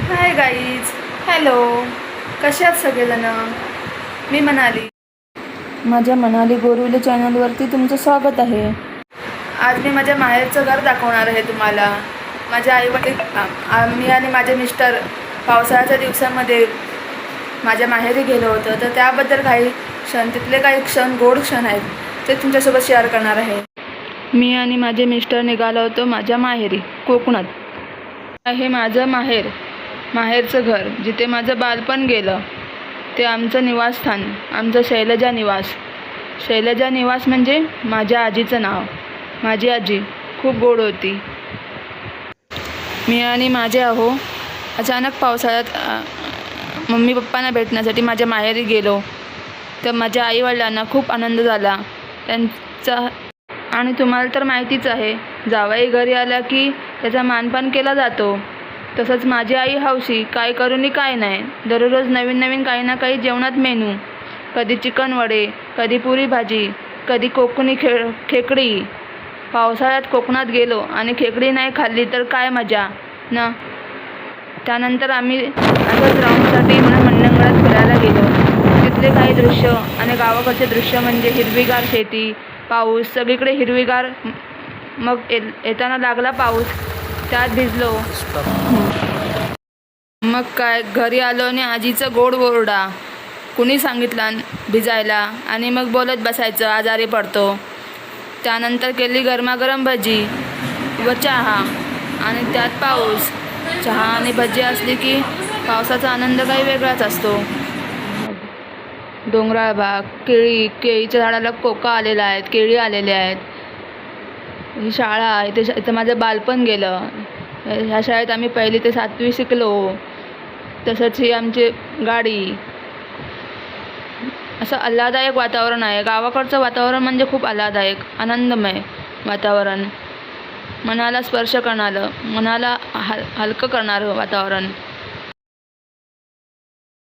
Hi guys, hello. कसे आहात सगळेजण? मी मनाली. माझ्या मनाली बोरिवली चॅनलवरती तुमचं स्वागत आहे. आज मी माझ्या माहेरचं घर दाखवणार आहे तुम्हाला. माझ्या आईवडील, मी आणि माझे मिस्टर पावसाळ्याच्या दिवसामध्ये माझ्या माहेरी गेलो होतो, तर त्याबद्दल काही क्षण, तिथले काही क्षण, गोड क्षण आहेत ते तुमच्यासोबत शेअर करणार आहे. मी आणि माझे मिस्टर निघालो होतो माझ्या माहेरी कोकणात. हे माझं माहेरचं घर, जिथे माझं बालपण गेलं. ते आमचं निवासस्थान, आमचं शैलजा निवास म्हणजे माझ्या आजीचं नाव. माझी आजी खूप गोड होती. मी आणि माझे अचानक पावसाळ्यात मम्मी पप्पांना भेटण्यासाठी माझ्या माहेरी गेलो. तर माझ्या आईवडिलांना खूप आनंद झाला त्यांचा. आणि तुम्हाला तर माहितीच आहे, जावई घरी आला की त्याचा मानपान केला जातो. तसंच माझी आई हौशी, काय करू नी काय नाही. दररोज नवीन नवीन काही ना काही जेवणात मेनू. कधी चिकन वडे, कधी पुरी भाजी, कधी कोकणी खेकडी. पावसाळ्यात कोकणात गेलो आणि खेकडी नाही खाल्ली तर काय मजा ना. त्यानंतर आम्ही असंच राऊंडसाठी मंडणगडात फिरायला गेलो. तिथले काही दृश्य आणि गावाकडचे दृश्य म्हणजे हिरवीगार शेती, पाऊस, सगळीकडे हिरवीगार. मग येताना लागला पाऊस, त्यात भिजलो. मग काय, घरी आलो आणि आजीचं गोड ओरडा. कुणी सांगितलं भिजायला, आणि मग बोलत बसायचं आजारी पडतो. त्यानंतर केली गरमागरम भजी व चहा, आणि त्यात पाऊस. चहा आणि भजी असली की पावसाचा आनंद काही वेगळाच असतो. डोंगराळ भाग, केळीच्या झाडाला कोका आलेला आहेत, केळी आलेले आहेत. ही शाळा आहे, इथं माझं बालपण गेलं. ह्या शाळेत आम्ही 1ली ते 7वी शिकलो. तसंच ही आमची गाडी. असं आल्हाददायक वातावरण आहे. गावाकडचं वातावरण म्हणजे खूप आल्हाददायक, आनंदमय वातावरण. मनाला स्पर्श करणारं, मनाला हलकं करणारं वातावरण.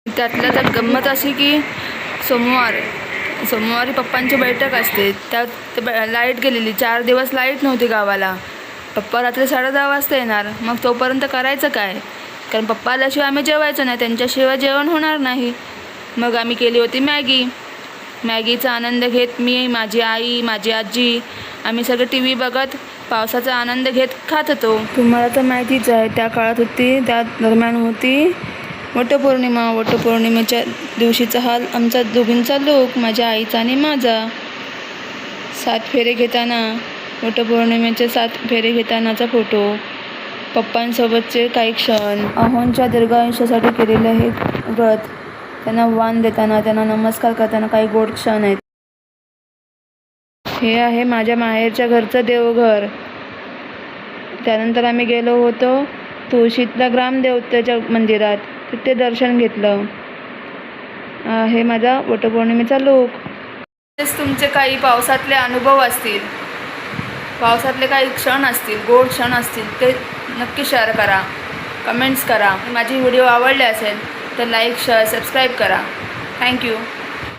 त्यातल्या त्यात गंमत अशी की सोमवारी पप्पांची बैठक असते. त्यात लाईट गेलेली, 4 दिवस लाईट नव्हती गावाला. पप्पा रात्री 10:30 वाजता येणार. मग तोपर्यंत करायचं काय, कारण पप्पा आल्याशिवाय आम्ही जेवायचं नाही, त्यांच्याशिवाय जेवण होणार नाही. मग आम्ही केली होती मॅगीचा आनंद घेत मी, माझी आई, माझी आजी, आम्ही सगळे TV बघत पावसाचा आनंद घेत खात होतो. तुम्हाला तर माहितीच आहे, त्या दरम्यान होती वटपौर्णिमेच्या दिवशीचा हाल आमचा दोघींचा लूक, माझ्या आईचा आणि माझा. 7 फेरे घेताना, वटपौर्णिमेचे 7 फेरे घेतानाचा फोटो, पप्पांसोबतचे काही क्षण, अहोंच्या दीर्घायुष्यासाठी केलेलं हे व्रत, त्यांना वाण देताना, त्यांना नमस्कार करताना काही गोड क्षण आहेत. हे आहे माझ्या माहेरच्या घरचं देवघर. त्यानंतर आम्ही गेलो होतो तुळशीतल्या ग्रामदेवतेच्या मंदिरात, तिथे दर्शन घेतलं. हे माझा वटपौर्णिमेचा लूक. तुमचे काही पावसातले अनुभव असतील, पावसातले काही क्षण असतील, गोड क्षण असतील, ते नक्की शेअर करा, कमेंट्स करा. माझी व्हिडिओ आवडले असेल तर लाईक, शेअर, सबस्क्राईब करा. थँक्यू.